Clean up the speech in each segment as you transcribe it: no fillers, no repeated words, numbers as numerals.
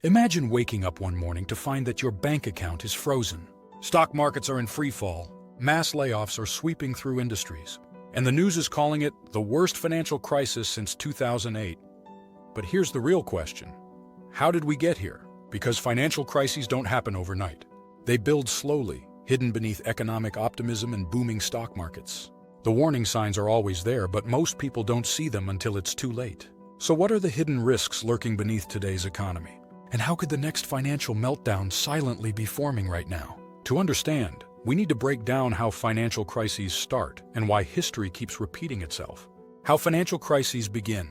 Imagine waking up one morning to find that your bank account is frozen. Stock markets are in free fall, mass layoffs are sweeping through industries, and the news is calling it the worst financial crisis since 2008. But here's the real question. How did we get here? Because financial crises don't happen overnight. They build slowly, hidden beneath economic optimism and booming stock markets. The warning signs are always there, but most people don't see them until it's too late. So what are the hidden risks lurking beneath today's economy? And how could the next financial meltdown silently be forming right now? To understand, we need to break down how financial crises start and why history keeps repeating itself. How financial crises begin.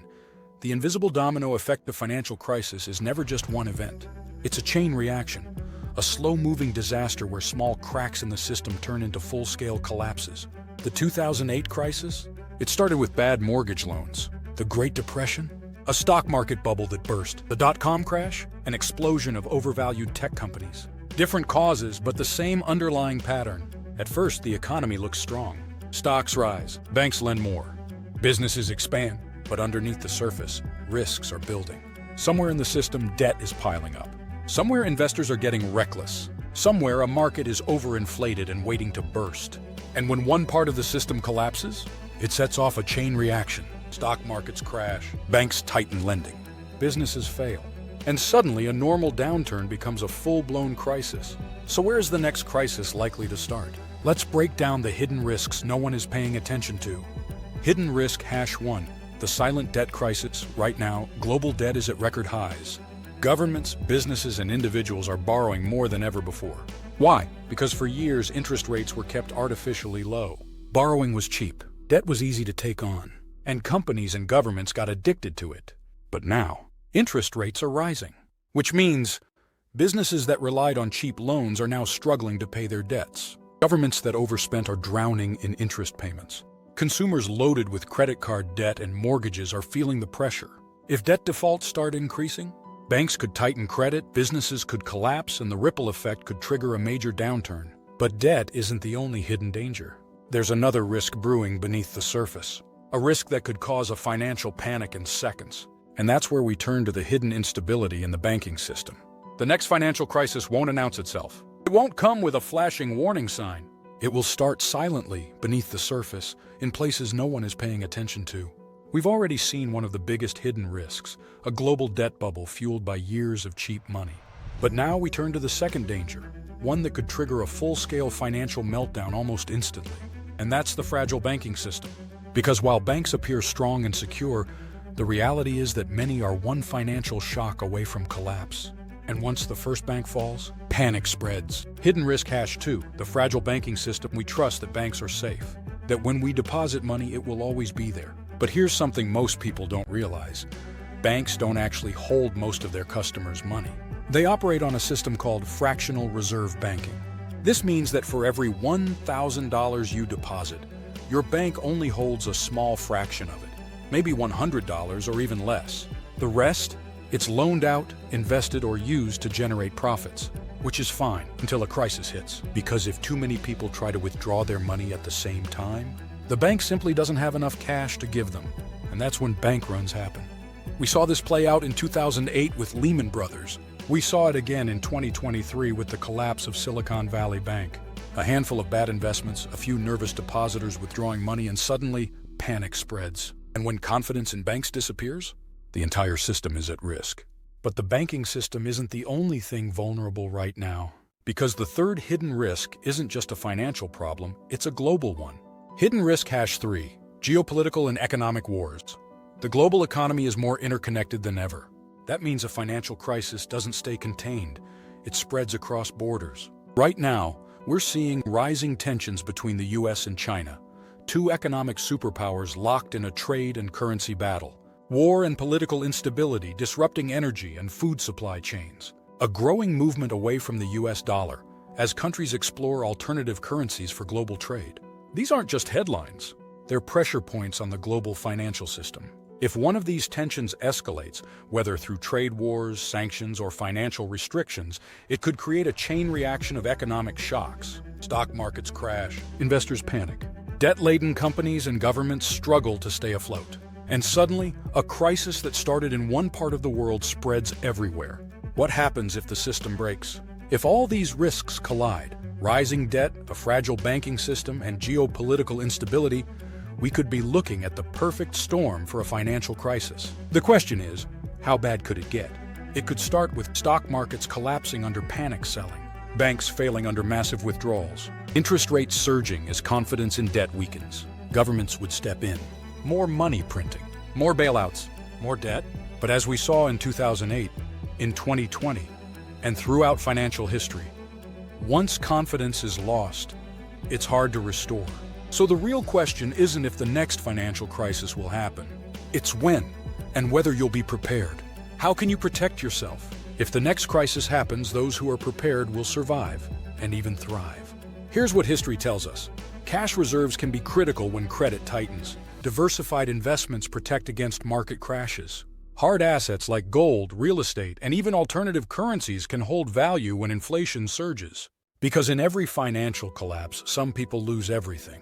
The invisible domino effect of financial crisis is never just one event. It's a chain reaction, a slow-moving disaster where small cracks in the system turn into full-scale collapses. The 2008 crisis? It started with bad mortgage loans. The Great Depression? A stock market bubble that burst. The dot-com crash? An explosion of overvalued tech companies. Different causes, but the same underlying pattern. At first, the economy looks strong. Stocks rise, banks lend more. Businesses expand, but underneath the surface, risks are building. Somewhere in the system, debt is piling up. Somewhere, investors are getting reckless. Somewhere, a market is overinflated and waiting to burst. And when one part of the system collapses, it sets off a chain reaction. Stock markets crash, banks tighten lending, businesses fail, and suddenly a normal downturn becomes a full-blown crisis. So where's the next crisis likely to start? Let's break down the hidden risks no one is paying attention to. Hidden risk #1, the silent debt crisis. Right now, global debt is at record highs. Governments, businesses, and individuals are borrowing more than ever before. Why? Because for years, interest rates were kept artificially low. Borrowing was cheap, debt was easy to take on, and companies and governments got addicted to it. But now, interest rates are rising, which means businesses that relied on cheap loans are now struggling to pay their debts. Governments that overspent are drowning in interest payments. Consumers loaded with credit card debt and mortgages are feeling the pressure. If debt defaults start increasing, banks could tighten credit, businesses could collapse, and the ripple effect could trigger a major downturn. But debt isn't the only hidden danger. There's another risk brewing beneath the surface. A risk that could cause a financial panic in seconds. And that's where we turn to the hidden instability in the banking system. The next financial crisis won't announce itself. It won't come with a flashing warning sign. It will start silently beneath the surface in places no one is paying attention to. We've already seen one of the biggest hidden risks, a global debt bubble fueled by years of cheap money. But now we turn to the second danger, one that could trigger a full-scale financial meltdown almost instantly. And that's the fragile banking system. Because while banks appear strong and secure, the reality is that many are one financial shock away from collapse. And once the first bank falls, panic spreads. Hidden risk #2, the fragile banking system. We trust that banks are safe, that when we deposit money, it will always be there. But here's something most people don't realize. Banks don't actually hold most of their customers' money. They operate on a system called fractional reserve banking. This means that for every $1,000 you deposit, your bank only holds a small fraction of it, maybe $100 or even less. The rest, it's loaned out, invested, or used to generate profits, which is fine until a crisis hits. Because if too many people try to withdraw their money at the same time, the bank simply doesn't have enough cash to give them, and that's when bank runs happen. We saw this play out in 2008 with Lehman Brothers. We saw it again in 2023 with the collapse of Silicon Valley Bank. A handful of bad investments, a few nervous depositors withdrawing money, and suddenly, panic spreads. And when confidence in banks disappears, the entire system is at risk. But the banking system isn't the only thing vulnerable right now. Because the third hidden risk isn't just a financial problem, it's a global one. Hidden risk #3, geopolitical and economic wars. The global economy is more interconnected than ever. That means a financial crisis doesn't stay contained. It spreads across borders. Right now, we're seeing rising tensions between the US and China, two economic superpowers locked in a trade and currency battle. War and political instability disrupting energy and food supply chains. A growing movement away from the US dollar as countries explore alternative currencies for global trade. These aren't just headlines. They're pressure points on the global financial system. If one of these tensions escalates, whether through trade wars, sanctions, or financial restrictions, it could create a chain reaction of economic shocks. Stock markets crash, investors panic. Debt-laden companies and governments struggle to stay afloat. And suddenly, a crisis that started in one part of the world spreads everywhere. What happens if the system breaks? If all these risks collide, rising debt, a fragile banking system, and geopolitical instability, we could be looking at the perfect storm for a financial crisis. The question is, how bad could it get? It could start with stock markets collapsing under panic selling, banks failing under massive withdrawals, interest rates surging as confidence in debt weakens. Governments would step in. More money printing, more bailouts, more debt. But as we saw in 2008, in 2020, and throughout financial history, once confidence is lost, it's hard to restore. So the real question isn't if the next financial crisis will happen. It's when, and whether you'll be prepared. How can you protect yourself? If the next crisis happens, those who are prepared will survive and even thrive. Here's what history tells us. Cash reserves can be critical when credit tightens. Diversified investments protect against market crashes. Hard assets like gold, real estate, and even alternative currencies can hold value when inflation surges. Because in every financial collapse, some people lose everything,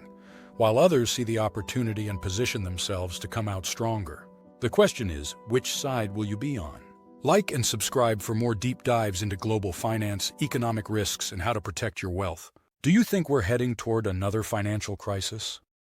while others see the opportunity and position themselves to come out stronger. The question is, which side will you be on? Like and subscribe for more deep dives into global finance, economic risks, and how to protect your wealth. Do you think we're heading toward another financial crisis?